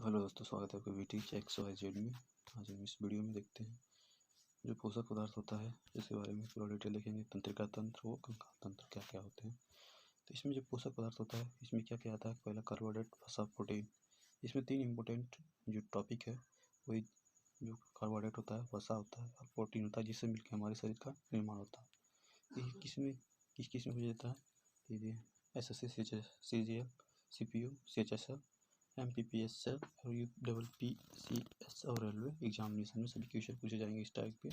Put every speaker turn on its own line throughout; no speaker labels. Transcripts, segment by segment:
Hello दोस्तों, स्वागत है आपका वीटीच XYZ में। आज हम इस वीडियो में देखते हैं जो पोषक पदार्थ होता है इसके बारे में पूरा डिटेल देखेंगे। तंत्रिका तंत्र व कंकाल तंत्र क्या क्या होते हैं। तो इसमें जो पोषक पदार्थ होता है इसमें क्या क्या आता है। पहला कार्बोहाइड्रेट, वसा, प्रोटीन। इसमें तीन इंपॉर्टेंट जो टॉपिक है वही जो कार्बोहाइड्रेट होता है, वसा होता है और प्रोटीन होता है, जिससे मिलकर हमारे शरीर का निर्माण होता है। ये किस में हो जाता है। ये SSC, CGL, CPU, CHSL, MPPSL और UPPCS और रेलवे एग्जामिनेशन में सभी क्वेश्चन पूछे जाएंगे इस टाइप के।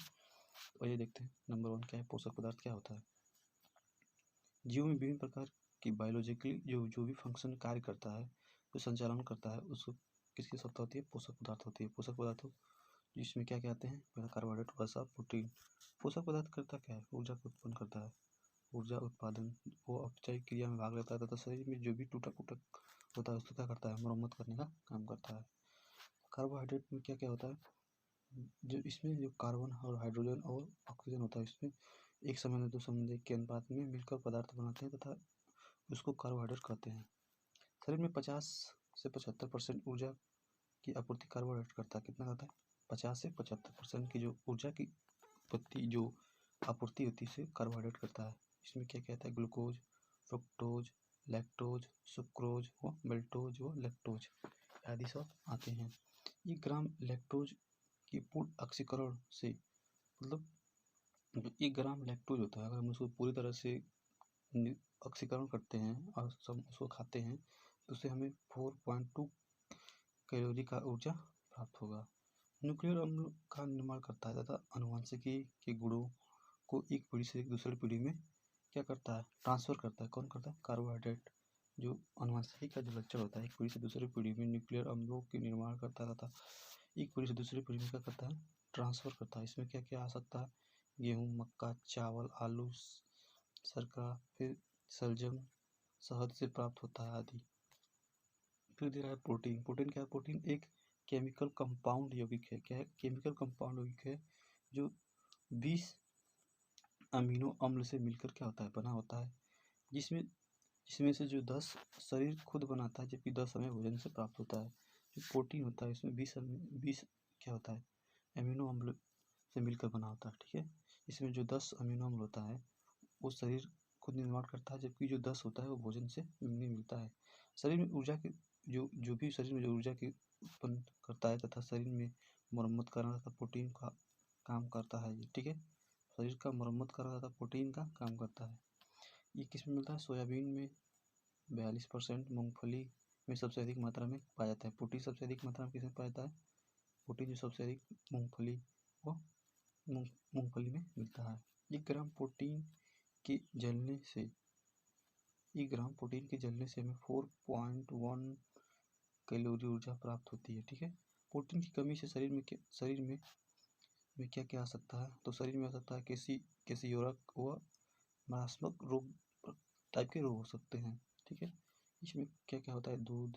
और ये देखते हैं नंबर 1 क्या है, पोषक पदार्थ क्या होता है। जीव में विभिन्न प्रकार की बायोलॉजिकली जो भी फंक्शन कार्य करता है, जो संचालन करता है, उसको किसकी सत्ता होती है, पोषक पदार्थ होती है। पोषक पदार्थों जिसमें क्या क्या आते हैं, पहला कार्बोहाइड्रेट, वसा, प्रोटीन। पोषक पदार्थ करता क्या है, ऊर्जा को उत्पन्न करता है, ऊर्जा उत्पादन, वो अपचय क्रिया में भाग लेता है तथा शरीर में जो भी टूटा फूटा होता है उसको क्या करता है, मरम्मत करने का काम करता है। कार्बोहाइड्रेट में क्या क्या होता है, जो इसमें जो कार्बन और हाइड्रोजन और ऑक्सीजन होता है, इसमें एक संबंध दो संबंध के अनुपात में मिलकर पदार्थ बनाते हैं तथा उसको कार्बोहाइड्रेट कहते हैं। शरीर में 50 से 75% ऊर्जा की आपूर्ति कार्बोहाइड्रेट करता है। कितना करता है, 50 से 75% की जो ऊर्जा की जो आपूर्ति होती है कार्बोहाइड्रेट करता है। इसमें क्या क्या आता है, ग्लूकोज, फ्रुक्टोज, लैक्टोज, सुक्रोज व मेल्टोज व लैक्टोज आदि सब आते हैं। 1 ग्राम लैक्टोज की पूर्ण ऑक्सीकरण से, मतलब 1 ग्राम लैक्टोज होता है, अगर हम उसको पूरी तरह से ऑक्सीकरण करते हैं और उसको खाते हैं तो उससे हमें 4.2 कैलोरी का ऊर्जा प्राप्त होगा। न्यूक्लियर अम्ल का निर्माण करता है तथा आनुवंशिकी के गुणों को एक पीढ़ी से एक दूसरी पीढ़ी में क्या करता है, ट्रांसफर करता है। कौन करता है, कार्बोहाइड्रेट। जो आनुवंशिकी का जो लक्षण होता है, एक पीढ़ी से दूसरी पीढ़ी में न्यूक्लियर अम्लों के निर्माण करता था, एक पीढ़ी से दूसरी पीढ़ी में क्या करता है, ट्रांसफर करता है। इसमें क्या क्या आ सकता है, गेहूँ, मक्का, चावल, आलू, शर्करा, फिर शलजम, शहद से प्राप्त होता है आदि। फिर दे रहा है प्रोटीन। प्रोटीन क्या है, प्रोटीन एक केमिकल कंपाउंड यौगिक है। क्या है, केमिकल कंपाउंड यौगिक है जो 20 अमीनो अम्ल से मिलकर क्या होता है, बना होता है, जिसमें से जो 10 शरीर खुद बनाता है जबकि 10 हमें भोजन से प्राप्त होता है। जो प्रोटीन होता है इसमें 20 क्या होता है, अमीनो अम्ल से मिलकर बना होता है। ठीक है, इसमें जो 10 अमीनो अम्ल होता है वो शरीर खुद निर्माण करता है, जबकि जो 10 होता है वो भोजन से मिलता है। शरीर में ऊर्जा की जो भी शरीर में जो ऊर्जा की उत्पन्न करता है तथा शरीर में मरम्मत करना तथा प्रोटीन का काम करता है। ठीक है, शरीर का मरम्मत करना तथा प्रोटीन का काम करता है। ये किस में मिलता है, सोयाबीन में 42%, मूंगफली में सबसे अधिक मात्रा में पाया जाता है। प्रोटीन सबसे अधिक मात्रा में किसमें पाया जाता है, प्रोटीन जो सबसे अधिक मूंगफली व मूंगफली में मिलता है। 1 ग्राम प्रोटीन के जलने से 1 ग्राम प्रोटीन के जलने से हमें 4.1 कैलोरी ऊर्जा प्राप्त होती है। ठीक है, प्रोटीन की कमी से शरीर में क्या क्या आ सकता है, तो शरीर में आ सकता है कैसियोरक व मारात्मक रोग टाइप के रोग हो सकते हैं। ठीक है, इसमें क्या क्या होता है, दूध,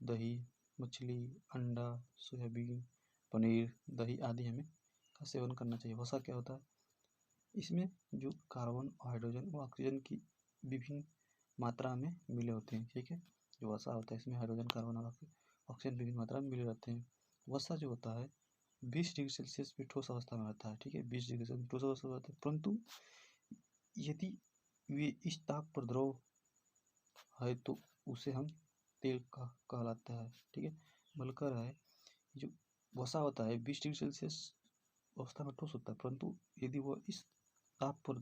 दही, मछली, अंडा, सोयाबीन, पनीर, दही आदि हमें का सेवन करना चाहिए। वसा क्या होता है, इसमें जो कार्बन, हाइड्रोजन व ऑक्सीजन की विभिन्न मात्रा में मिले होते हैं। ठीक है, जो वसा होता है इसमें हाइड्रोजन, कार्बन और ऑक्सीजन विभिन्न मात्रा में मिले रहते हैं। वसा जो होता है 20 डिग्री सेल्सियस में ठोस अवस्था में रहता है। ठीक है, 20 डिग्री सेल्सियस ठोस अवस्था में रहता है, परंतु यदि वे इस ताप पर द्रव है तो उसे हम तेल का कहलाता है। ठीक है, बलकर है जो वसा होता है 20 डिग्री सेल्सियस अवस्था में ठोस होता है, परंतु यदि वह इस ताप पर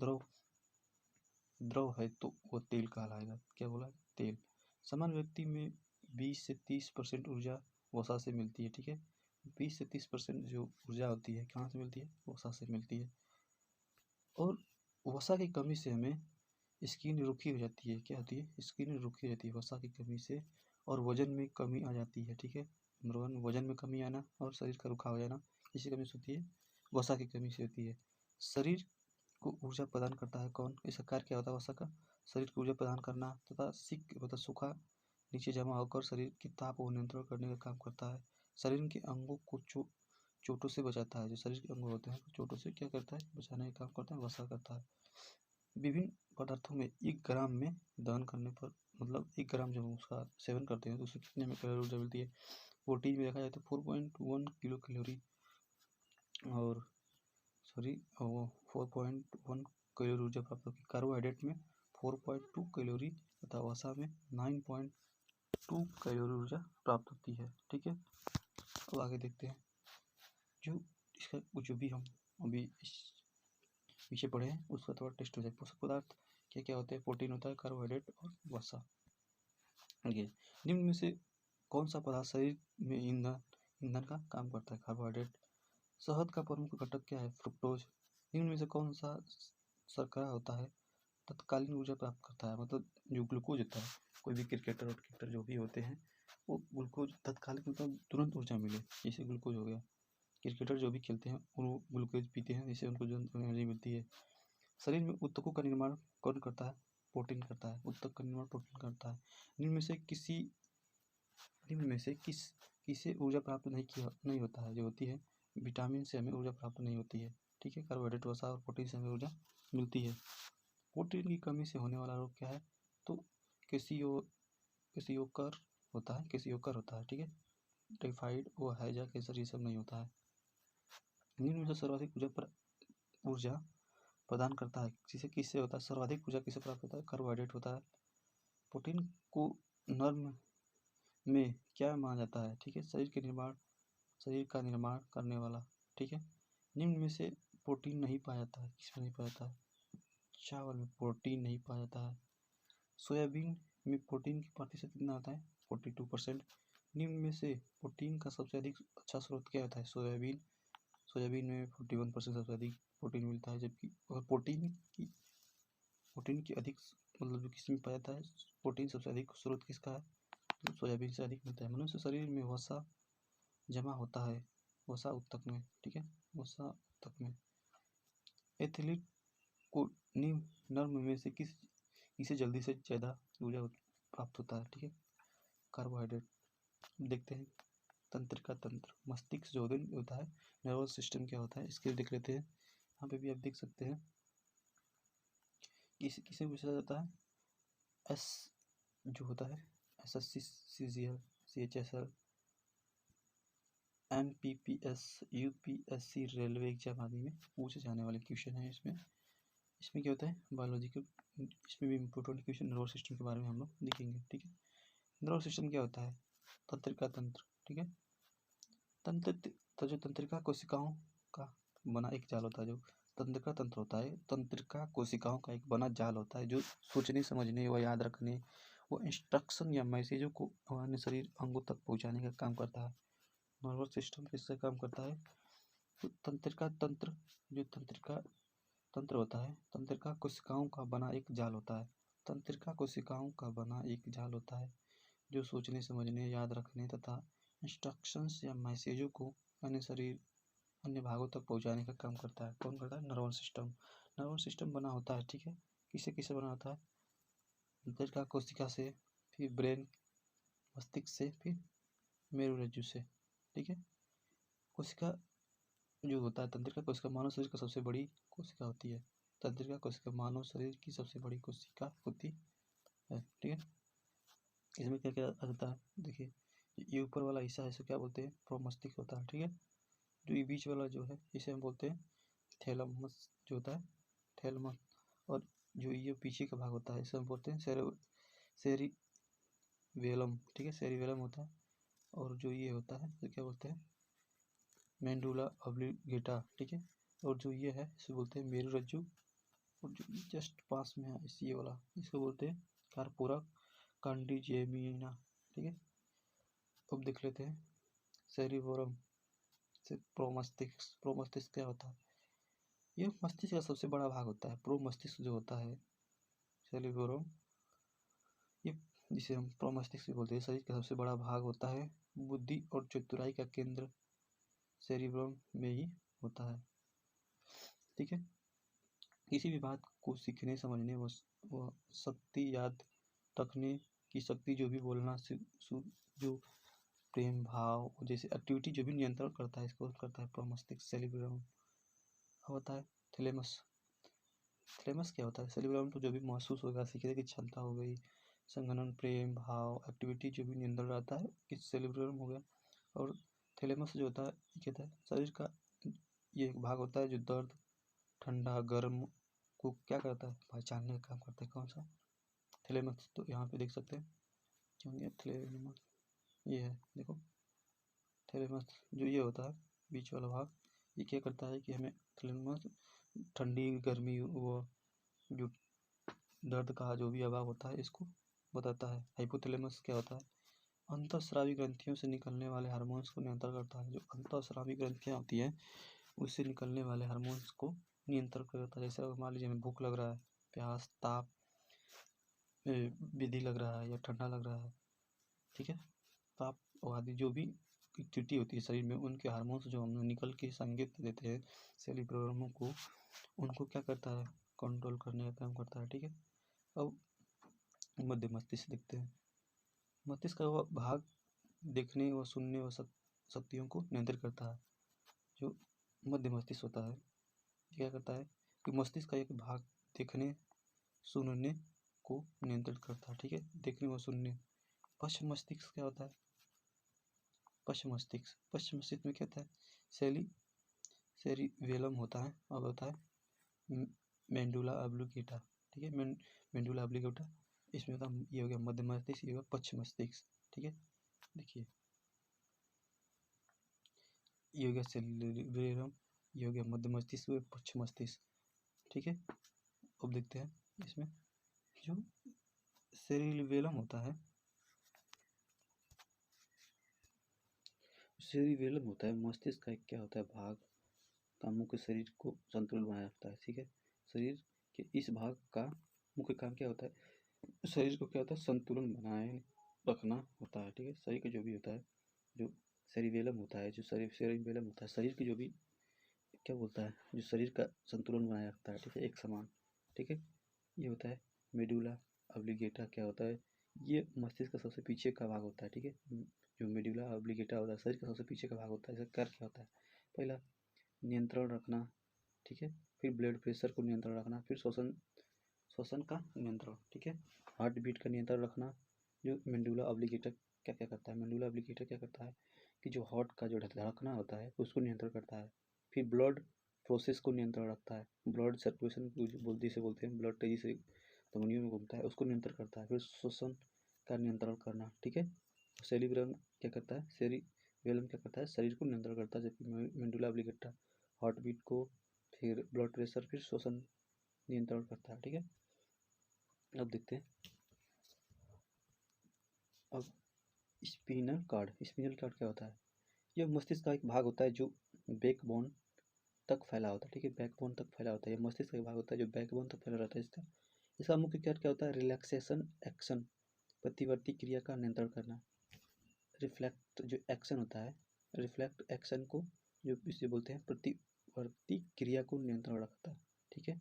द्रव है तो वह तेल कहलाएगा। क्या बोला, तेल। सामान्य व्यक्ति में 20 से 30% ऊर्जा वसा से मिलती है। ठीक है, 20 से 30% जो ऊर्जा होती है कहाँ से मिलती है, वसा से मिलती है। और वसा की कमी से हमें स्किन रुखी हो जाती है। क्या होती है, स्किन रुखी रहती है वसा की कमी से, और वजन में कमी आ जाती है। ठीक है, नंबर 1 वजन में कमी आना और शरीर का रुखा हो जाना इसी कमी से होती है, वसा की कमी से होती है। शरीर को ऊर्जा प्रदान करता है कौन, इसका कार्य क्या होता है वसा का, शरीर को ऊर्जा प्रदान करना तथा मतलब सूखा नीचे जमा होकर शरीर के ताप को नियंत्रण करने का काम करता है। शरीर के अंगों को चोटों से बचाता है। जो शरीर के अंग होते हैं चोटों से क्या करता है, बचाने का काम करता है, वसा करता है। विभिन्न पदार्थों में 1 ग्राम में दहन करने पर, मतलब 1 ग्राम जब उसका सेवन करते हैं तो उससे कितने में कैलोरी ऊर्जा मिलती है, प्रोटीन में देखा जाए तो 4.1 किलो कैलोरी और 4.1 कैलोरी ऊर्जा प्राप्त होती है। कार्बोहाइड्रेट में 4.2 कैलोरी तथा वसा में 9.2 कैलोरी ऊर्जा प्राप्त होती है। ठीक है, अब आगे देखते हैं जो इसका जो भी हम अभी इस पीछे पढ़े हैं उसका थोड़ा टेस्ट हो जाए। पोषक पदार्थ क्या क्या होते हैं? प्रोटीन होता है, कार्बोहाइड्रेट और वसा। आगे निम्न में से कौन सा पदार्थ शरीर में ईंधन का काम करता है? कार्बोहाइड्रेट। शहद का प्रमुख घटक क्या है? फ्रुक्टोज। निम्न में से कौन सा शर्करा होता है तत्कालीन ऊर्जा प्राप्त करता है? मतलब जो ग्लूकोज होता है, कोई भी क्रिकेटर जो भी होते हैं वो ग्लूकोज तत्कालीन मतलब तुरंत ऊर्जा मिले, जैसे ग्लूकोज हो गया। क्रिकेटर जो भी खेलते हैं वो ग्लूकोज पीते हैं जिससे उनको जो एनर्जी मिलती है। शरीर में ऊतकों का निर्माण कौन करता है? प्रोटीन करता है। ऊतक का निर्माण प्रोटीन करता है। निम्न में से किसे ऊर्जा प्राप्त नहीं होता है? जो होती है विटामिन से हमें ऊर्जा प्राप्त नहीं होती है। ठीक है, कार्बोहाइड्रेट, वसा और प्रोटीन से हमें ऊर्जा मिलती है। प्रोटीन की कमी से होने वाला रोग क्या है? तो क्वेशियोकर होता है। ठीक है, टाइफाइड व हैजा कैंसर ये सब नहीं होता है। निम्न में से सर्वाधिक ऊर्जा प्रदान करता है किससे होता है? सर्वाधिक ऊर्जा किससे प्राप्त होता है? कार्बोहाइड्रेट होता है। प्रोटीन को नर्म में क्या माना जाता है? ठीक है, शरीर का निर्माण करने वाला। ठीक है, निम्न में से प्रोटीन नहीं पाया जाता है, किसमें नहीं पाया जाता है? चावल में प्रोटीन नहीं पाया जाता है। सोयाबीन में प्रोटीन की प्रतिशत कितना होता है? 42%। निम्न में से प्रोटीन का सबसे अधिक अच्छा स्रोत क्या होता है? सोयाबीन में 41% सबसे अधिक प्रोटीन मिलता है। जबकि और प्रोटीन की अधिक मतलब जो किस में पाया जाता है? प्रोटीन सबसे अधिक स्रोत किसका है? तो सोयाबीन से अधिक मिलता है। मनुष्य शरीर में वसा जमा होता है वसा ऊतक में। ठीक है, वसा ऊतक में। एथलीट को नर्म में से किसे जल्दी से ज़्यादा ऊर्जा प्राप्त होता है? ठीक है, कार्बोहाइड्रेट। देखते हैं तंत्रिका तंत्र, मस्तिष्क जो होता है, नर्वस सिस्टम क्या होता है इसके देख लेते हैं। यहाँ पे भी आप देख सकते हैं किसे पूछा जाता है? एस जो होता है SSC, CGL, CHSL, MPPS, UPSC, railway exam आदि में पूछे जाने वाले क्वेश्चन है। इसमें क्या होता है? बायोलॉजिकल, इसमें भी इम्पोर्टेंट क्वेश्चन नर्वस सिस्टम के बारे में हम लोग देखेंगे। ठीक है, नर्वस सिस्टम क्या होता है? तंत्रिका तंत्र। ठीक है, जो तंत्रिका कोशिकाओं का बना एक जाल होता है, जो तंत्रिका तंत्र होता है, तंत्रिका कोशिकाओं का एक बना जाल होता है जो सोचने समझने व याद रखने वो इंस्ट्रक्शन या मैसेजों को हमारे शरीर अंगों तक पहुंचाने का काम करता है। नर्वस सिस्टम किससे काम करता है? तो तंत्रिका तंत्र, जो तंत्रिका तंत्र होता है, तंत्रिका कोशिकाओं का बना एक जाल होता है। तंत्रिका कोशिकाओं का बना एक जाल होता है जो सोचने समझने याद रखने तथा इंस्ट्रक्शंस या मैसेजों को अन्य भागों तक पहुंचाने का काम करता है। कौन करता है? Nervous system. नर्वस सिस्टम बना होता है, ठीक है, किससे बना होता है? तंत्रिका कोशिका से, फिर ब्रेन मस्तिष्क से, फिर मेरुरज्जु से। ठीक है, कोशिका जो होता है, तंत्रिका कोशिका मानव शरीर का सबसे बड़ी कोशिका होती है। तंत्रिका कोशिका मानव शरीर की सबसे बड़ी कोशिका होती है। ठीक है, इसमें क्या क्या आ जाता है? देखिए, ये ऊपर वाला हिस्सा है इसे क्या बोलते हैं? प्रोमस्तिष्क होता है। ठीक है, जो ये बीच वाला जो है इसे हम बोलते हैं थैलेमस, जो होता है थैलेमस। और जो ये पीछे का भाग होता है इसे हम बोलते हैं सेरिवेलम। ठीक है, सेरिवेलम होता है। और जो ये होता है तो क्या बोलते हैं? मेंडुला ऑब्लिगेटा। ठीक है, और जो ये है इसे बोलते हैं मेरुरज्जु। और जो जस्ट पास में है इस ये वाला इसको बोलते हैं कार्पोरा कैंडिजेमिना। ठीक है, अब देख लेते हैं सेरिबोरम से प्रोमस्तिष्क क्या होता है? ये मस्तिष्क का सबसे बड़ा भाग होता है। प्रोमस्तिष्क जो होता है सेरिबोरम, ये जिसे हम प्रोमस्तिष्क बोलते हैं, शरीर का सबसे बड़ा भाग होता है। बुद्धि और चतुराई का केंद्र सेरिब्रम में ही होता है। ठीक है, किसी भी बात को सीखने समझने व शक्ति याद रखने की शक्ति, जो भी बोलना जो प्रेम भाव जैसे एक्टिविटी जो भी नियंत्रण करता है इसको करता है प्रोमस्तिष्क। सेरिब्रम होता है थैलेमस। थैलेमस क्या होता है? सेरिब्रम तो जो भी महसूस होगा, सीखने की क्षमता हो गई, संगठन, प्रेम भाव, एक्टिविटी जो भी नियंत्रण रहता है, किस सेरिब्रम हो गया। और थैलेमस जो होता है ये कहता है शरीर का ये एक भाग होता है जो दर्द, ठंडा, गर्म को क्या करता है, पहचानने का काम करता है। कौन सा? थैलेमस। तो यहाँ पे देख सकते हैं क्योंकि थैलेमस ये है, देखो थैलेमस जो ये होता है बीच वाला भाग, ये क्या करता है कि हमें थैलेमस ठंडी, गर्मी, वो जो दर्द का जो भी अभाव होता है इसको बताता है। हाइपोथैलेमस क्या होता है? अंतःस्रावी ग्रंथियों से निकलने वाले हार्मोन्स को नियंत्रण करता है। जो अंतःस्रावी ग्रंथियाँ होती हैं उससे निकलने वाले हार्मोन्स को नियंत्रण करता है। जैसे मान लीजिए हमें भूख लग रहा है, प्यास, ताप, विधि लग रहा है या ठंडा लग रहा है, ठीक है, ताप आदि जो भी स्थिति होती है शरीर में, उनके हार्मोन्स जो हम निकल के संकेत देते हैं सेरिब्रमों को, उनको क्या करता है, कंट्रोल करने का काम करता है। ठीक है। अब मध्य मस्तिष्क देखते हैं। मस्तिष्क का वह भाग देखने व सुनने व शक्तियों को नियंत्रित करता है। जो मध्य मस्तिष्क होता है क्या करता है कि मस्तिष्क का एक भाग देखने सुनने को नियंत्रित करता है। ठीक है, देखने व सुनने। पश्चिम मस्तिष्क क्या होता है? पश्चिम मस्तिष्क में क्या होता है? सेरिबेलम होता है और होता है मेंडुला ऑब्लिंगेटा। ठीक है, मेंडुला ऑब्लिंगेटा, इसमें होता है, ये हो गया मध्य मस्तिष्क, ये हो गया पश्चिम मस्तिष्क। ठीक है, देखिए ये हो गया सेरिबेलम, ये हो गया मध्य मस्तिष्क, पश्चिम मस्तिष्क। ठीक है, अब देखते हैं इसमें जो सेरिबेलम होता है, सेरिबेलम होता है मस्तिष्क का एक क्या होता है भाग, का मुख्य शरीर को संतुलन बनाए रखता है। ठीक है, शरीर के इस भाग का मुख्य काम क्या होता है? शरीर को क्या होता है, संतुलन बनाए रखना होता है। ठीक है, शरीर का जो भी होता है, जो सेरिबेलम होता है, जो सेरिबेलम होता है शरीर की जो भी क्या बोलता है, जो शरीर का संतुलन बनाए रखता है। ठीक है, एक समान। ठीक है, ये होता है मेडुला ऑब्लिंगेटा। क्या होता है? ये मस्तिष्क का सबसे पीछे का भाग होता है। ठीक है, जो मेडुला ऑब्लिंगेटा होता है शरीर का सबसे पीछे का भाग होता है। इसका कार्य क्या होता है? पहला, नियंत्रण रखना। ठीक है, फिर ब्लड प्रेशर को नियंत्रण रखना, फिर श्वसन का नियंत्रण। ठीक है, हार्ट बीट का नियंत्रण रखना। जो मेडुला ऑब्लिंगेटा क्या क्या करता है? मेडुला ऑब्लिंगेटा क्या करता है कि जो हार्ट का जो धड़कना होता है उसको नियंत्रण करता है। फिर ब्लड प्रोसेस को नियंत्रण रखता है, ब्लड सर्कुलेशन जिसे बोलते हैं, ब्लड तेजी से धमनियों में घूमता है, उसको नियंत्रण करता है। फिर श्वसन का नियंत्रण करना। ठीक है, सेरिब्रम क्या करता है? सेरिबेलम क्या करता है? शरीर को नियंत्रण करता है, जबकि मेडुला ऑब्लिंगेटा हार्ट बीट को, फिर ब्लड प्रेशर, फिर श्वसन नियंत्रण करता है। ठीक है, अब देखते हैं अब स्पिनल कार्ड क्या होता है? यह मस्तिष्क का एक भाग होता है जो बैकबोन तक फैला होता है। ठीक है, बैकबोन तक फैला होता है। यह मस्तिष्क का एक भाग होता है जो बैकबोन तक फैला रहता है। इसका मुख्य कार्य क्या होता है? रिलैक्सेशन एक्शन, प्रतिवर्ती क्रिया का नियंत्रण करना। रिफ्लेक्ट जो एक्शन होता है, रिफ्लेक्ट एक्शन को जो इसे बोलते हैं प्रतिवर्ती क्रिया को नियंत्रण रखता है। ठीक है,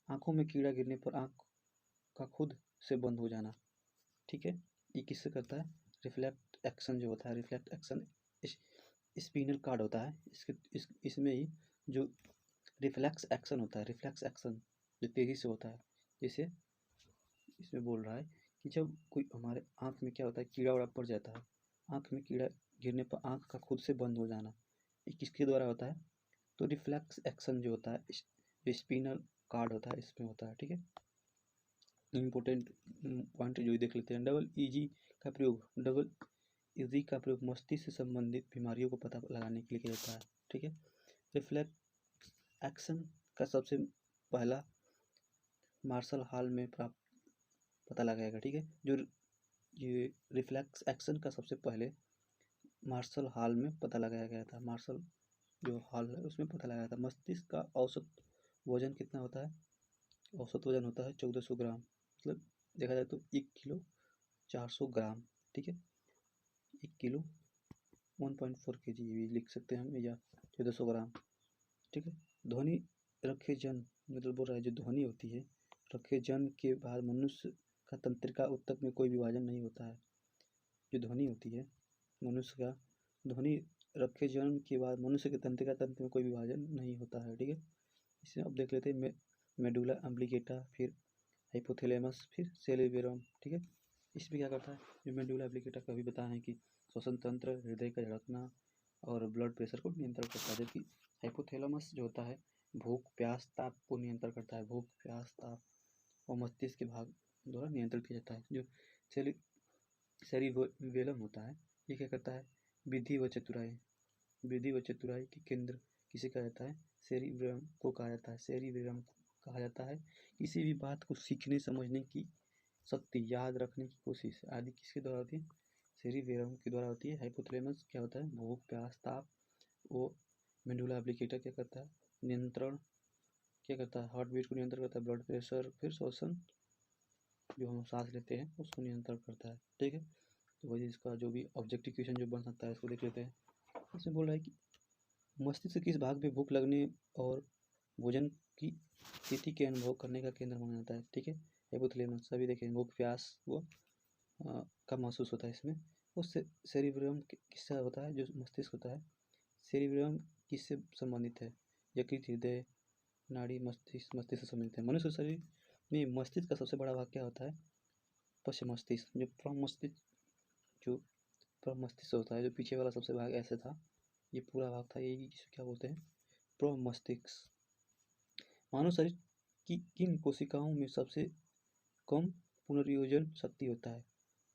आंखों में कीड़ा गिरने पर आंख का खुद से बंद हो जाना। ठीक है, ये किससे करता है? रिफ्लेक्ट एक्शन जो होता है, रिफ्लेक्ट एक्शन स्पिनल कार्ड होता है। इसमें ही जो रिफ्लेक्स एक्शन होता है, रिफ्लेक्स एक्शन जो तेजी से होता है, जैसे इसमें बोल रहा है कि जब कोई हमारे आँख में क्या होता है, कीड़ा उड़ा पड़ जाता है, आँख में कीड़ा गिरने पर आँख का खुद से बंद हो जाना, ये किसके द्वारा होता है? तो रिफ्लेक्स एक्शन जो होता है जो स्पिनल कार्ड होता है इसमें होता है। ठीक है, इम्पोर्टेंट पॉइंट जो देख लेते हैं। डबल ईजी का प्रयोग मस्तिष्क से संबंधित बीमारियों को पता लगाने के लिए किया जाता है। ठीक है, रिफ्लेक्स एक्शन का सबसे पहला मार्शल हॉल में पता लगाएगा। ठीक है, जो ये रिफ्लेक्स एक्शन का सबसे पहले मार्शल हॉल में पता लगाया गया था। मार्शल जो हॉल है उसमें पता लगाया था। मस्तिष्क का औसत वजन कितना होता है? औसत वजन होता है 1400 ग्राम, मतलब देखा जाए तो 1 किलो 400 ग्राम। ठीक है, 1 किलो 1.4 kg भी लिख सकते हैं हम, या 1400 ग्राम। ठीक है, ध्वनि रखे जन्म, मतलब बोल रहा है जो ध्वनि होती है रखे जन्म के बाद मनुष्य का तंत्रिका ऊतक में कोई विभाजन नहीं होता है। जो ध्वनि होती है मनुष्य का, ध्वनि रखे जन्म के बाद मनुष्य के तंत्रिका तंत्र में कोई विभाजन नहीं होता है। ठीक है, इसे अब देख लेते हैं मेडुला ऑब्लिंगेटा, फिर हाइपोथैलेमस, फिर सेरिबेलम। ठीक है, इसमें क्या करता है? जो मेडुला ऑब्लिंगेटा का भी बताया है कि श्वसन तंत्र, हृदय का धड़कना और ब्लड प्रेशर को नियंत्रण करता है। जबकि हाइपोथैलेमस जो होता है भूख, प्यास, ताप को नियंत्रण करता है। भूख, प्यास, ताप और मस्तिष्क के भाग द्वारा नियंत्रित किया जाता है। जो सेरिबेलम होता है ये क्या करता है? विधि व चतुराई। विधि व चतुराई के केंद्र किसे कहा जाता है? सेरिब्रम को कहा जाता है। सेरिब्रम कहा जाता है। किसी भी बात को सीखने, समझने की शक्ति, याद रखने की कोशिश आदि किसके द्वारा होती है? सेरिब्रम के द्वारा होती है। हाइपोथैलेमस क्या होता है? भूख, प्यास, ताप। वो मेडुला ऑब्लिंगेटा क्या करता है? नियंत्रण क्या करता है? हार्ट बीट को नियंत्रण करता है। ब्लड प्रेशर, फिर श्वसन जो हम सांस लेते हैं उसको नियंत्रण करता है। ठीक है, तो वही इसका जो भी ऑब्जेक्टिव क्वेश्चन जो बन सकता है इसको देख लेते हैं। इसमें बोल रहा है कि मस्तिष्क किस भाग में भूख लगने और भोजन की स्थिति के अनुभव करने का केंद्र माना जाता है? ठीक है, हाइपोथैलेमस। सभी देखें, भूख, प्यास वो कब महसूस होता है इसमें? वो सेरिब्रम किससे होता है? जो मस्तिष्क होता है। सेरिब्रम किससे संबंधित है? यकृत, हृदय, नाड़ी, मस्तिष्क से संबंधित है। मनुष्य शरीर में मस्तिष्क का सबसे बड़ा भाग क्या होता है? पश्च मस्तिष्क। जो प्रमस्तिष्क होता है, जो पीछे वाला सबसे भाग ऐसे था, ये पूरा भाग था, यही क्या बोलते हैं? प्रमस्तिष्क। मानव शरीर की किन कोशिकाओं में सबसे कम पुनर्योजन शक्ति होता है?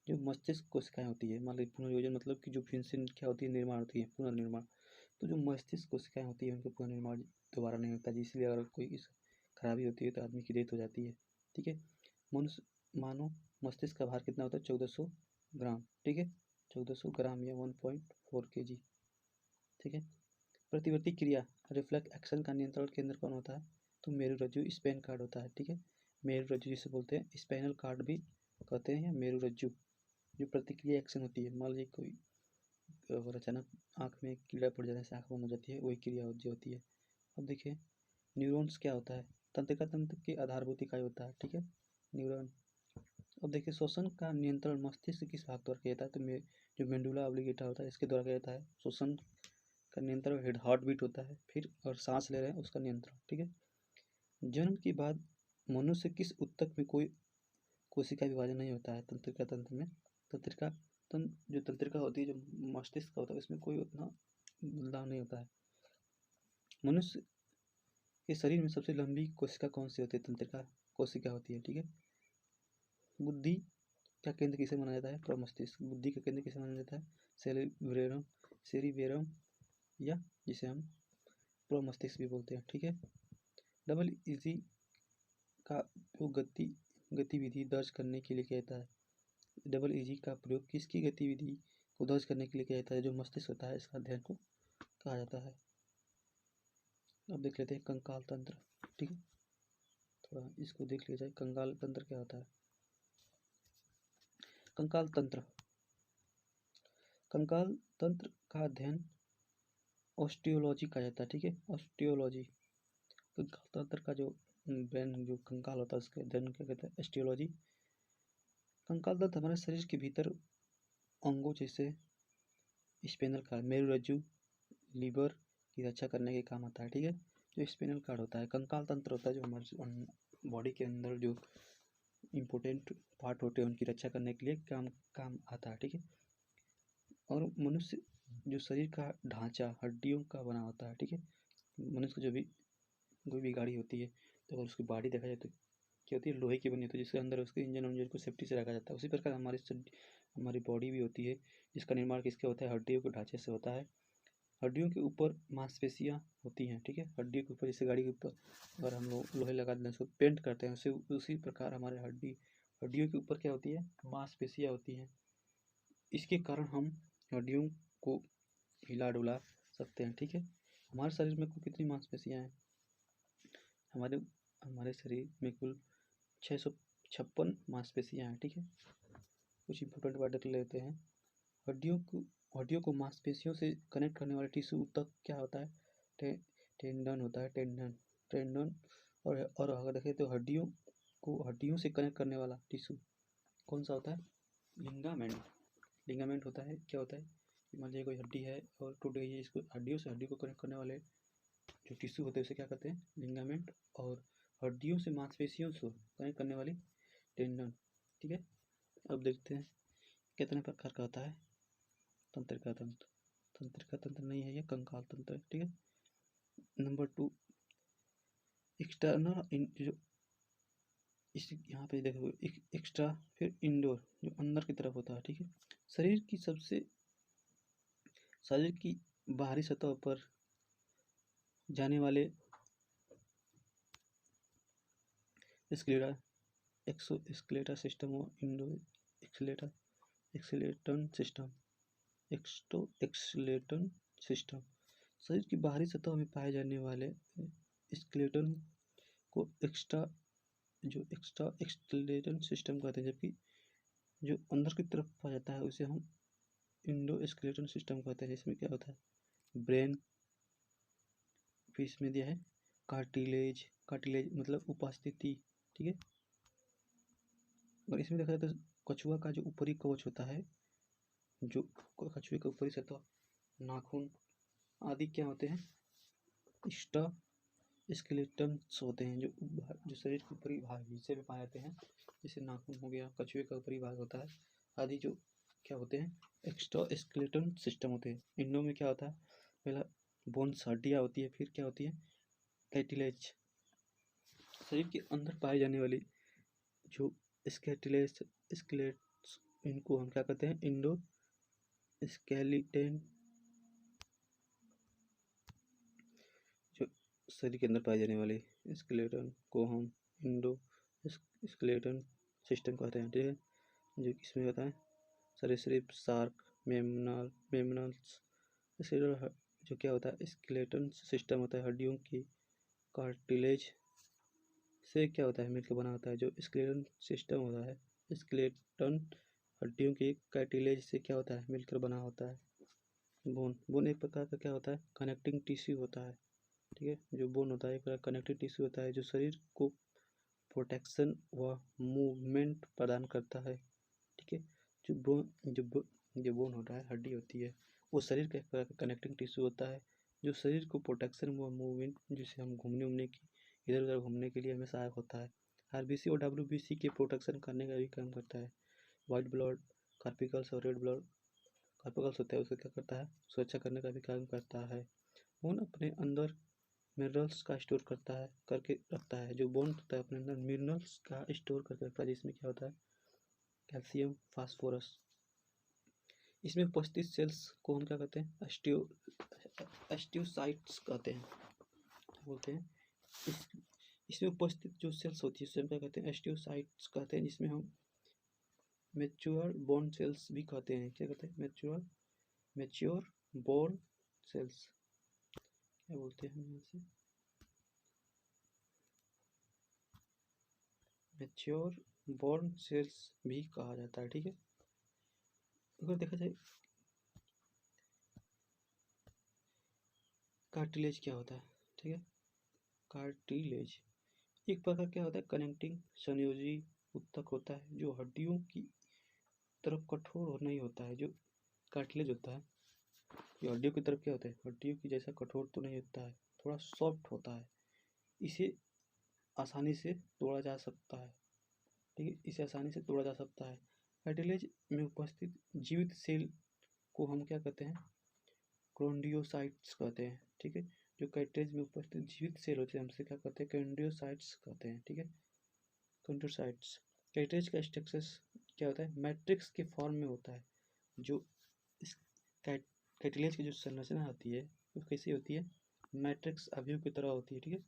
जो मस्तिष्क कोशिकाएं होती है, मान लीजिए पुनर्योजन मतलब कि जो फिर से क्या होती है? निर्माण होती है, पुनर्निर्माण। तो जो मस्तिष्क कोशिकाएं होती है उनका पुनर्निर्माण दोबारा नहीं होता, इसलिए अगर कोई इस खराबी होती है तो आदमी की डेथ हो जाती है। ठीक है, मनुष्य मानव मस्तिष्क का भार कितना होता है? 1400 ग्राम। ठीक है, 1400 ग्राम या 1.4 kg। ठीक है, प्रतिवर्ती क्रिया, रिफ्लेक्स एक्शन का नियंत्रण केंद्र कौन होता है? तो मेरुरज्जु, स्पाइन कार्ड होता है। ठीक है, मेरुरज्जु जिसे बोलते हैं, स्पाइनल कार्ड भी कहते हैं, या मेरुरज्जु। जो प्रतिक्रिया एक्शन होती है, मान लीजिए कोई अगर अचानक आँख में कीड़ा पड़ जाता है, ऐसे आँख बंद हो जाती है, वही क्रिया जो होती है। अब देखिए न्यूरॉन्स क्या होता है? तंत्रिका तंत्र की आधारभूत इकाई होता है। ठीक है, न्यूरॉन। अब देखिए श्वसन का नियंत्रण मस्तिष्क किस भाग द्वारा किया जाता है? तो जो मेडुला ऑब्लिंगेटा होता है इसके द्वारा किया जाता है। श्वसन का नियंत्रण हार्ट बीट होता है, फिर और सांस ले रहे हैं उसका नियंत्रण। ठीक है, जन्म के बाद मनुष्य किस ऊतक में कोई कोशिका विभाजन नहीं होता है? तंत्रिका तंत्र में। जो तंत्रिका होती है, जो मस्तिष्क का होता है, इसमें कोई उतना बदलाव नहीं होता है। मनुष्य के शरीर में सबसे लंबी कोशिका कौन सी होती है? तंत्रिका कोशिका होती है। ठीक है, बुद्धि का केंद्र किसे माना जाता है? प्रमस्तिष्क। बुद्धि का केंद्र किसे माना जाता है? सेरिबेरम या जिसे हम प्रमस्तिष्क भी बोलते हैं। ठीक है, डबल इजी का जो गतिविधि दर्ज करने के लिए किया जाता है। डबल इजी का प्रयोग किसकी गतिविधि को दर्ज करने के लिए किया जाता है? जो मस्तिष्क होता है इसका अध्ययन को कहा जाता है। अब देख लेते हैं कंकाल तंत्र। ठीक है, थोड़ा इसको देख लिया जाए, कंकाल तंत्र क्या होता है? कंकाल तंत्र का अध्ययन ऑस्टियोलॉजी कहा जाता है। ठीक है, ऑस्टियोलॉजी। कंकाल तंत्र का जो ब्रेन, जो कंकाल होता है उसके अध्ययन क्या कहते हैं? ऑस्टियोलॉजी। कंकाल तंत्र हमारे शरीर के भीतर अंगों जैसे स्पाइनल कार्ड, मेरुरज्जु, लीवर की रक्षा करने के काम आता है। ठीक है, जो स्पाइनल कार्ड होता है, कंकाल तंत्र होता है, जो हमारे बॉडी के अंदर जो इम्पोर्टेंट पार्ट होते हैं उनकी रक्षा करने के लिए काम आता है। ठीक है, और मनुष्य जो शरीर का ढांचा हड्डियों का बना होता है। ठीक है, मनुष्य को जो भी कोई भी गाड़ी होती है तो अगर उसकी बॉडी देखा जाए तो क्या होती है? लोहे की बनी होती है, जिसके अंदर उसके इंजन को सेफ्टी से रखा जाता है। उसी प्रकार हमारी बॉडी भी होती है, जिसका निर्माण किसके होता है? हड्डियों के ढांचे से होता है। हड्डियों के ऊपर मांसपेशियाँ होती हैं। ठीक है, हड्डियों के ऊपर, जैसे गाड़ी के ऊपर अगर हम लोग लोहे लगा देते हैं उसको पेंट करते हैं, उसी प्रकार हमारे हड्डियों के ऊपर क्या होती है? मांसपेशियाँ होती हैं। इसके कारण हम हड्डियों को हिला डुला सकते हैं। ठीक है, हमारे शरीर में कुल कितनी मांसपेशियाँ हैं? हमारे शरीर में कुल 656 मांसपेशियाँ हैं। ठीक है, कुछ इंपॉर्टेंट वर्ड कर लेते हैं। हड्डियों को मांसपेशियों से कनेक्ट करने वाले टिश्यू तक क्या होता है? टेंडन होता है, टेंडन। और अगर देखें तो हड्डियों से कनेक्ट करने वाला टिश्यू कौन सा होता है? लिगामेंट होता है। क्या होता है? मान लीजिए कोई हड्डी है और टूट गई है, इसको हड्डियों से हड्डी को कनेक्ट करने वाले जो टिश्यू होते हैं उसे क्या कहते हैं? लिगामेंट। और हड्डियों से मांसपेशियों से कनेक्ट करने वाली टेंडन। ठीक है, अब देखते हैं कितने प्रकार का होता है। तंत्रिका तंत्र, तंत्रिका तंत्र नहीं है, ये कंकाल तंत्र है, ठीक है। नंबर 2 एक्सटर्नल जो इस यहाँ पे देखो एक्स्ट्रा, फिर इंडोर जो अंदर की तरफ होता है, ठीक है। शरीर की बाहरी सतह पर जाने वाले स्क्लेरा एक्सोस्केलेटल सिस्टम और इंडो एक्सलेटन सिस्टम, एक्सलेटन सिस्टम। शरीर की बाहरी सतह में पाए जाने वाले स्केलेटन को एक्स्ट्रा एक्सलेटन सिस्टम कहते हैं, जबकि जो अंदर की तरफ पाया जाता है उसे हम इंडो स्केलेटन सिस्टम कहते हैं। इसमें क्या होता है, ब्रेन, फिर इसमें दिया है कार्टिलेज, कार्टिलेज मतलब उपस्थिति, ठीक है। और इसमें देखा जाए तो कछुआ का जो ऊपरी कवच होता है, जो कछुए का ऊपरी सतह, नाखून आदि क्या होते हैं, एक्स्ट्रा स्केलेटन्स होते हैं, जो शरीर के ऊपरी भाग हिस्से में पाए जाते हैं, जैसे नाखून हो गया, कछुए का ऊपरी भाग होता है आदि, जो क्या होते हैं, एक्स्ट्रा स्केलेटन सिस्टम होते हैं। इनमें में क्या होता है, पहला बोन्स हड्डियाँ होती है, फिर क्या होती है कैटिलेज। शरीर के अंदर पाई जाने वाली जो स्केटिलेज स्केलेट्स, इनको हम क्या कहते हैं, इंडो स्केलेटन। जो शरीर के अंदर पाए जाने वाले स्केलेटन को हम इंडो स्केलेटन सिस्टम कहते हैं, ठीक है। जो इसमें होता है सरीसृप, शार्क, मेमनल्स। जो क्या होता है स्केलेटन सिस्टम होता है, हड्डियों की कार्टिलेज से क्या होता है मिलकर बना होता है। जो स्केलेटन सिस्टम होता है, स्केलेटन हड्डियों की कार्टिलेज से क्या होता है मिलकर बना होता है। बोन एक प्रकार का क्या होता है, कनेक्टिंग टिश्यू होता है, ठीक है। जो बोन होता है एक प्रकार कनेक्टिव टिश्यू होता है, जो शरीर को प्रोटेक्शन व मूवमेंट प्रदान करता है, ठीक है। जो बोन होता है, हड्डी होती है, वो शरीर का एक प्रकार का कनेक्टिंग टिश्यू होता है, जो शरीर को प्रोटेक्शन व मूवमेंट, जिसे हम घूमने की इधर उधर घूमने के लिए हमें सहायक होता है। आरबीसी और डब्ल्यूबीसी के प्रोटेक्शन करने का भी काम करता है। वाइट ब्लड कार्पिकल्स और रेड ब्लड कार्पिकल्स होता है, उसका क्या करता है, सुरक्षा करने का भी काम करता है। बोन अपने अंदर मिनरल्स का स्टोर करके रखता है। जो बोन होता है अपने अंदर मिनरल्स का स्टोर करके रखता है, जिसमें क्या होता है कैल्शियम, फास्फोरस। इसमें उपस्थित सेल्स को हम क्या कहते हैं, एस्टियोसाइट्स कहते हैं, बोलते हैं। इसमें उपस्थित जो सेल्स होती है उसे हम क्या कहते हैं, एस्टियोसाइट्स कहते हैं, जिसमें हम मैच्योर बोन सेल्स भी कहते हैं। क्या कहते हैं, मैच्योर बोन सेल्स, क्या बोलते हैं हम इसे, मैच्योर बोन सेल्स भी कहा जाता है, ठीक है। अगर देखा जाए कार्टिलेज क्या होता है, ठीक है। कार्टिलेज एक प्रकार क्या होता है, कनेक्टिंग संयोजी उत्तक होता है, जो हड्डियों की तरफ कठोर और नहीं होता है। जो कार्टिलेज होता है ये हड्डियों की तरफ क्या होता है, हड्डियों की जैसा कठोर तो नहीं होता है, थोड़ा सॉफ्ट होता है। इसे आसानी से तोड़ा जा सकता है, ठीक है, इसे आसानी से तोड़ा जा सकता है। कार्टिलेज में उपस्थित जीवित सेल को हम क्या कहते हैं, कॉन्ड्रियोसाइट्स कहते हैं, ठीक है। जो कार्टिलेज में उपस्थित जीवित सेल होते हैं हमसे क्या कहते हैं, कॉन्ड्रियोसाइट्स कहते हैं, ठीक है, कॉन्ड्रियोसाइट्स। कार्टिलेज का स्ट्रक्चर क्या होता है, मैट्रिक्स के फॉर्म में होता है। जो इस कार्टिलेज की जो संरचना होती है वो कैसी होती है, मैट्रिक्स अवयव की तरह होती है, ठीक है।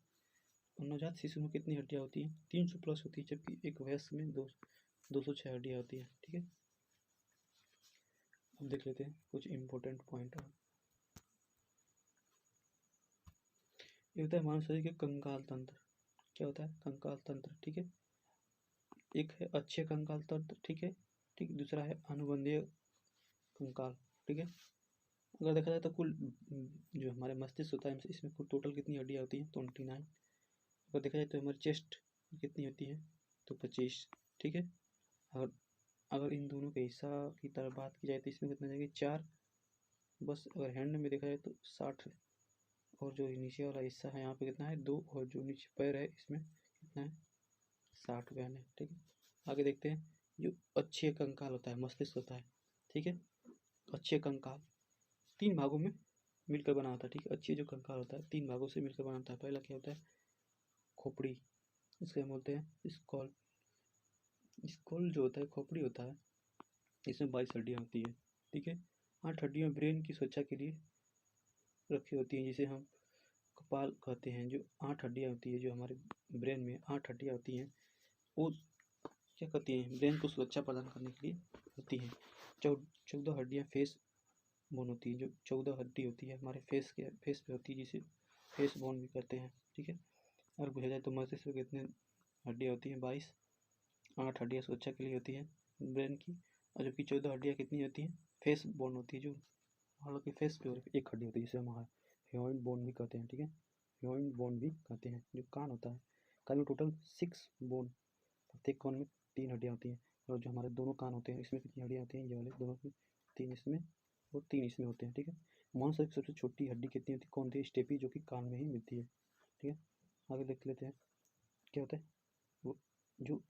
नवजात शिशु में कितनी हड्डियाँ होती हैं, 300 प्लस होती है, जबकि एक वयस्क में 206 हड्डियाँ होती है, ठीक है। अब देख लेते हैं कुछ इम्पोर्टेंट पॉइंट। ये होता है मानव शरीर के कंकाल तंत्र। क्या होता है, कंकाल तंत्र, ठीक है। एक है अक्षीय कंकाल तंत्र, ठीक है, ठीक। दूसरा है अनुबंधीय कंकाल, ठीक है। अगर देखा जाए तो कुल जो हमारे मस्तिष्क होता है इसमें कुल टोटल कितनी हड्डियाँ होती हैं, 29। अगर देखा जाए तो हमारी चेस्ट कितनी होती है, तो 25, ठीक है। और अगर इन दोनों के हिस्सा की तरफ बात की जाए तो इसमें कितना जाएगी, 4 बस। अगर हैंड में देखा जाए तो 60, और जो नीचे वाला हिस्सा है यहाँ पे कितना है, 2, और जो नीचे पैर है इसमें कितना है, 60 बहन है, ठीक है। आगे देखते हैं जो अक्षीय कंकाल होता है, मस्तिष्क होता है, ठीक है। अक्षीय कंकाल 3 भागों में मिलकर बना होता है, ठीक है। अक्षीय जो कंकाल होता है 3 भागों से मिलकर बना होता है। पहला क्या होता है, खोपड़ी, इसको हम बोलते हैं स्कॉल। स्कॉल जो होता है, खोपड़ी होता है, इसमें 22 हड्डियाँ होती है, ठीक है। 8 हड्डियाँ ब्रेन की सुरक्षा के लिए रखी होती हैं, जिसे हम कपाल कहते हैं। जो 8 हड्डियाँ होती है, जो हमारे ब्रेन में 8 हड्डियाँ होती हैं, वो क्या करती हैं, ब्रेन को सुरक्षा प्रदान करने के लिए होती हैं। 14 हड्डियाँ फेस बोन होती है, जो 14 हड्डी होती है हमारे फेस पे होती है, जिसे फेस बोन भी कहते हैं, ठीक है। और पूछा जाए तो मस्तिष्क में कितने हड्डियाँ होती हैं, 22। 8 हड्डियाँ सुरक्षा के लिए होती है ब्रेन की, और जबकि 14 हड्डियाँ कितनी होती हैं, फेस बोन होती है, जो हालांकि फेस पे एक हड्डी होती है, जिसे हम ह्यूमरस बोन भी कहते हैं, ठीक है। ह्यूमरस बोन भी कहते हैं। जो कान होता है, कान में टोटल 6 बोन, प्रत्येक कान में 3 हड्डियाँ होती हैं। और जो हमारे दोनों कान होते हैं, इसमें कितनी हड्डियाँ होती हैं, ये वाले दोनों में 3 इसमें और 3 इसमें होते हैं, ठीक है। मानव शरीर की सबसे छोटी हड्डी कितनी होती है, कौन सी, स्टेपी, जो कि कान में ही मिलती है, ठीक है। आगे देख लेते हैं क्या होता है। वो जो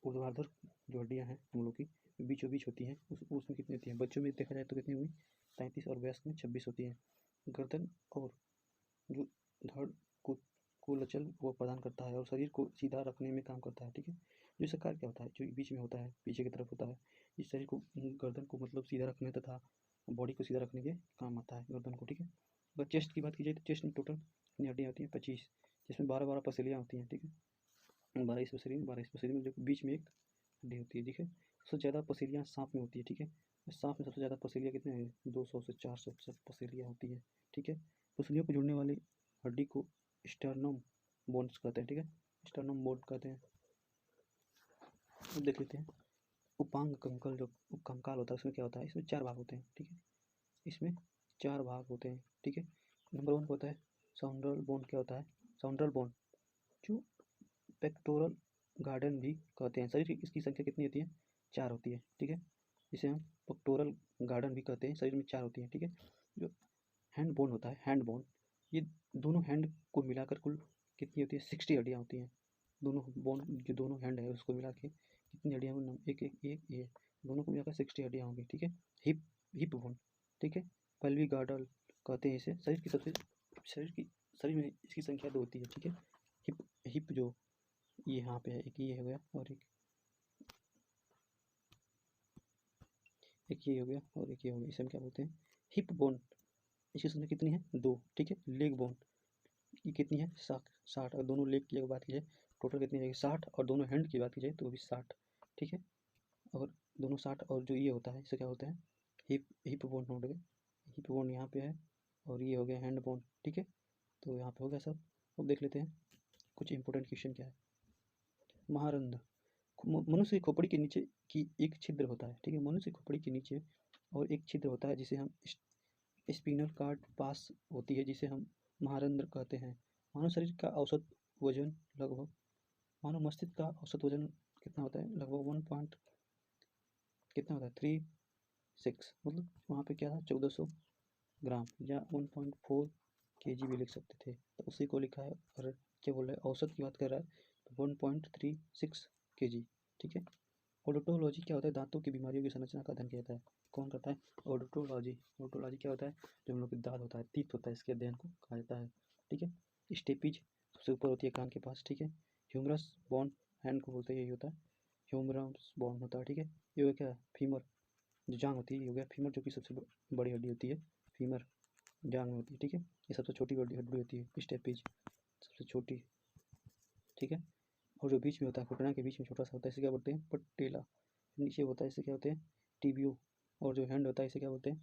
ऊर्ध्वाधर जो हड्डियाँ हैं हम लोग की बीचों बीच होती हैं, उसमें कितनी होती हैं, बच्चों में देखा जाए तो कितनी हुई, 33, और वयस्क में 26 होती हैं। गर्दन और जो धड़ को लचल वो प्रदान करता है और शरीर को सीधा रखने में काम करता है, ठीक है। जो सकार क्या होता है, जो बीच में होता है, पीछे की तरफ होता है, इस शरीर को, गर्दन को मतलब सीधा रखने तथा बॉडी को सीधा रखने के काम आता है गर्दन को, ठीक है। अगर चेस्ट की बात की जाए तो चेस्ट में टोटल कितनी हड्डियाँ होती हैं, 25, जिसमें 12 पसलियाँ होती हैं, ठीक है। 12 इस शरीर में, 12 इस शरीर में, जो बीच में एक हड्डी होती है, ठीक है। सबसे ज़्यादा पसलियाँ सांप में होती है, ठीक है। सांप में सबसे ज़्यादा पसलियाँ कितने हैं, 200 से 400 पसलियाँ होती है, ठीक है। पसलियों को जुड़ने वाली हड्डी को स्टर्नम बोन्स कहते हैं, ठीक है। स्टर्नम बोन कहते हैं। अब देख लेते हैं उपांग कंकाल, जो कंकाल होता है उसमें क्या होता है, इसमें 4 भाग होते हैं, ठीक है। इसमें 4 भाग होते हैं, ठीक है। नंबर 1 होता है साउंड्रल बोन। क्या होता है साउंड्रल बोन, जो पेक्टोरल गार्डन भी कहते हैं। शरीर की इसकी संख्या कितनी होती है, 4 होती है, ठीक है। जिसे हम पेक्टोरल गार्डन भी कहते हैं, शरीर में 4 होती है, ठीक है। जो हैंड बोन होता है, हैंड बोन, ये दोनों हैंड को मिलाकर कुल कितनी होती है, 60 हड्डियाँ होती हैं। दोनों बोन, जो दोनों हैंड है उसको मिला के कितनी हड्डियाँ होंगी, एक एक एक ये दोनों को मिलाकर 60 हड्डियाँ होंगी, ठीक है। हिप हिप बोन, ठीक है। पल्वी गार्डल कहते हैं इसे। शरीर में इसकी संख्या 2 होती है, ठीक है। हिप हिप जो ये यहाँ पे है, एक ये हो गया और एक ये हो गया और एक ये हो गया, इसे हम क्या बोलते हैं, हिप बोन। इसकी संख्या कितनी है, 2, ठीक है। लेग बोन की कितनी है, 60। और दोनों लेग की अगर बात की जाए टोटल कितनी रहेगी, 60, और दोनों हैंड की बात की जाए तो वो भी 60, ठीक है। और दोनों 60, और जो ये होता है इसे क्या होता है, हिप बोन हो गया। हिप बोन यहाँ पे है और ये हो गया हैंड बोन, ठीक है। तो यहाँ पे हो गया सब। अब देख लेते हैं कुछ इंपॉर्टेंट क्वेश्चन क्या है। महारंध्र, मनुष्य की खोपड़ी के नीचे की एक छिद्र होता है, ठीक है। मनुष्य की खोपड़ी के नीचे और एक छिद्र होता है, जिसे हम स्पिनल कार्ड पास होती है, जिसे हम महारंध्र कहते हैं। मानव शरीर का औसत वजन लगभग, मानव मस्तिष्क का औसत वजन कितना होता है, लगभग 1 पॉइंट कितना होता है, 36, मतलब वहाँ पे क्या था, 1400 ग्राम, या 1.4 kg भी लिख सकते थे, तो उसी को लिखा है। और क्या बोल रहा है, औसत की बात कर रहा है तो 1.36 kg, ठीक है। ओडोंटोलॉजी क्या होता है, दांतों की बीमारियों की संरचना का अध्ययन कहता है, कौन करता है, ओडोंटोलॉजी। ओडोंटोलॉजी क्या होता है, जो हम लोग के दांत होता है, तीत होता है, इसके अध्ययन को कहा जाता है, ठीक है। स्टेपीज सबसे ऊपर होती है कान के पास, ठीक है। ह्यूमरस बोन, हैंड को बोलते हैं, यही होता है, ह्यूमरस बोन होता है, ठीक है। ये हो गया फीमर, जो जांग होती है, ये हो गया फीमर, जो कि सबसे बड़ी हड्डी होती है, फीमर जांग में होती है, ठीक है। ये सबसे छोटी हड्डी होती है, स्टेपीज सबसे छोटी, ठीक है। और जो बीच में होता है, घुटना के बीच में छोटा सा होता है, इसे क्या बोलते हैं, पटेला। नीचे होता है, इसे क्या होते हैं, टिबियो। और जो हैंड होता है इसे क्या बोलते हैं,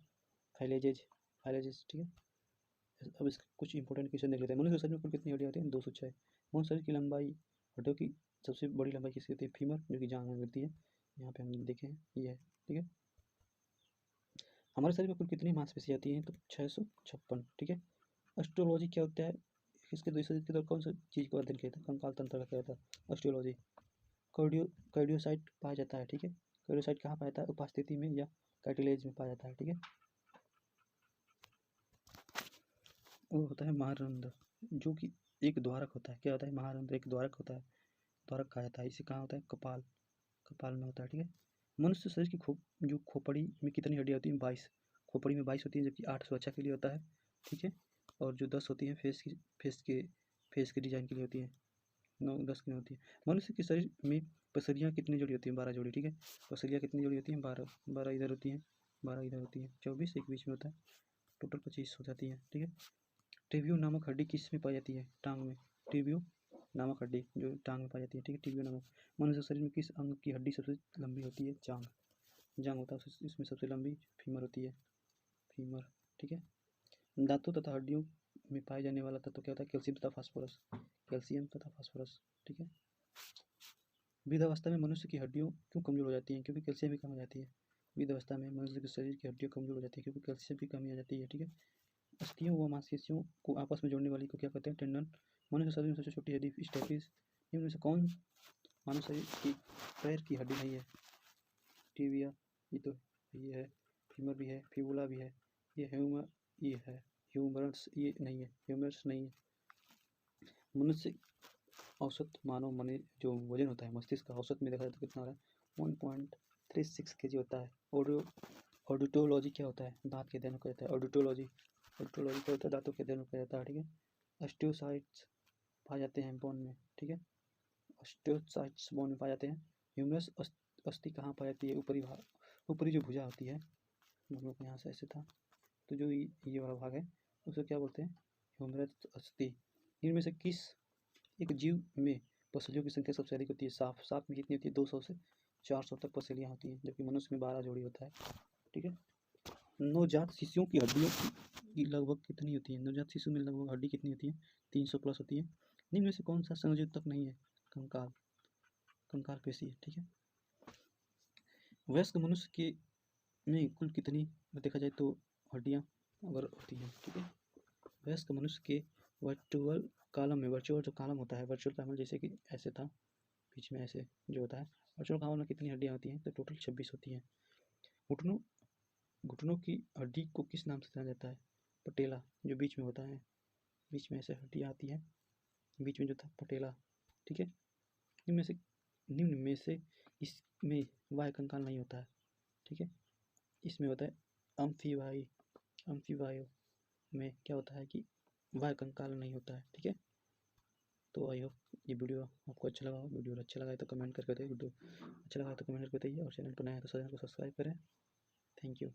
फाइलेजेस, ठीक है। अब इसके कुछ इंपॉर्टेंट क्वेश्चन देख लेते हैं। मनुष्य शरीर में कुल कितनी हड्डियाँ होती हैं, 206। मनुष्य शरीर की लंबाई, हड्डियों की सबसे बड़ी लंबाई किसकी होती है, फीमर, जो कि जांघ में मिलती है, यहाँ पे हम देखें ये है, ठीक है। हमारे शरीर में कुल कितनी मांसपेशियाँ आती हैं, तो 656, ठीक है। एस्ट्रोलॉजी क्या होता है, इसके दूसरे के दौरान कौन सी चीज़ को अध्ययन किया था, कंकाल तंत्र का क्या होता है, एस्ट्रोलॉजी। कार्डियोसाइट पाया जाता है, ठीक है। कार्डियोसाइट कहाँ पाया जाता है, उपस्थिति में या कार्टिलेज में पाया जाता है, ठीक है। वो होता है महारंध्र, जो कि एक द्वारक होता है। क्या होता है, महारंध्र एक द्वारक होता है, द्वारक कहा जाता है। इसे कहाँ होता है, कपाल में होता है, ठीक है। मनुष्य शरीर की जो खोपड़ी में कितनी हड्डियाँ होती हैं, 22। खोपड़ी में 22 होती है, जबकि 8 सुरक्षा के लिए होता है, ठीक है। और जो 10 होती है फेस के डिजाइन के लिए होती है, 9-10 की होती है। मनुष्य के शरीर में पसलियाँ कितनी जोड़ी होती हैं? 12 जोड़ी, ठीक है। पसलियाँ कितनी जोड़ी होती हैं? 12 इधर होती हैं, 12 इधर होती हैं, 24 एक बीच में होता है, टोटल 25 हो जाती है, ठीक है। टिबियो नामक हड्डी किस में पाई जाती है? टांग में। टिबियो नामक हड्डी जो टांग में पाई जाती है, ठीक है। टिबियो नामक। मनुष्य शरीर में किस अंग की हड्डी सबसे लंबी होती है? जांघ। जांघ होता है इसमें सबसे लंबी, फीमर होती है, फीमर, ठीक है। दांतों तथा हड्डियों में पाए जाने वाला तत्व क्या होता है? कैल्शियम तथा फास्फोरस, कैल्शियम तथा फास्फोरस, ठीक है। वृद्धावस्था में मनुष्य की हड्डियों क्यों कमजोर हो जाती हैं? क्योंकि कैल्शियम की कमी हो जाती है। वृद्धावस्था में मनुष्य के शरीर की हड्डियां कमजोर हो जाती है क्योंकि कैल्शियम की कमी आ जाती है, ठीक है। अस्थियों व मांसपेशियों को आपस में जोड़ने वाली को क्या कहते हैं? टेंडन। मनुष्य शरीर में सबसे छोटी हड्डी स्टेपिस। इनमें से कौन मानव शरीर की पैर की हड्डी नहीं है? टिबिया, ये तो ये है, फीमर भी है, फिबुला भी है, ये ह्यूमर, ये है ह्यूमरस, ये नहीं है, ह्यूमरस नहीं है। मनुष्य औसत मानव मने जो वजन होता है मस्तिष्क का, औसत में देखा जाए तो कितना हो रहा है? 1.36 kg होता है। ऑडिटोलॉजी क्या होता है? दांत के अध्ययन को कहता है ऑडिटोलॉजी। ऑडिटोलॉजी क्या होता है? दांतों के अध्ययन को कहता है, ठीक है। ऑस्टियोसाइट्स पाए जाते हैं बोन में, ठीक है। ऑस्टियोसाइट्स बोन में पाए जाते हैं। ह्यूमरस अस्थि कहाँ पाई जाती है? ऊपरी भाग, ऊपरी जो भुजा होती है, हम लोग यहाँ से ऐसे था, तो जो ये वाला भाग है उसे क्या बोलते हैं? ह्यूमरस अस्थि। इनमें से किस एक जीव में पसलियों की संख्या सबसे अधिक होती है? सांप में कितनी होती है? 200 से 400 तक पसलियाँ होती हैं, जबकि मनुष्य में 12 जोड़ी होता है, ठीक है। नवजात शिशुओं की हड्डियों की लगभग कितनी होती है? नवजात शिशु में लगभग हड्डी कितनी होती है? 300 प्लस होती है। निम्न में से कौन सा संयोजक तक नहीं है? कंकाल, कंकाल पेशी है, ठीक है। वयस्क मनुष्य के में कुल कितनी देखा जाए तो हड्डियाँ अगर होती हैं, ठीक है। वयस्क मनुष्य के वर्चुअल कॉलम में, वर्चुअल जो कॉलम होता है, वर्चुअल कॉलम जैसे कि ऐसे था, बीच में ऐसे जो होता है, वर्चुअल कॉलम में कितनी हड्डियाँ होती हैं? तो टोटल 26 होती हैं। घुटनों घुटनों की हड्डी को किस नाम से जाना जाता है? पटेला, जो बीच में होता है, बीच में ऐसे हड्डियाँ आती है, बीच में जो था पटेला, ठीक है। निम्न में से इसमें वाय कंकाल नहीं होता है, ठीक है। इसमें होता है अम्फीबायो में क्या होता है कि वाय कंकाल नहीं होता है, ठीक है। तो आई होप ये वीडियो आपको अच्छा लगा हो। वीडियो अच्छा लगा है तो कमेंट करके बताइए, वीडियो अच्छा लगा है तो कमेंट करके बताइए, और चैनल पर नया है तो चैनल को सब्सक्राइब करें। Thank you.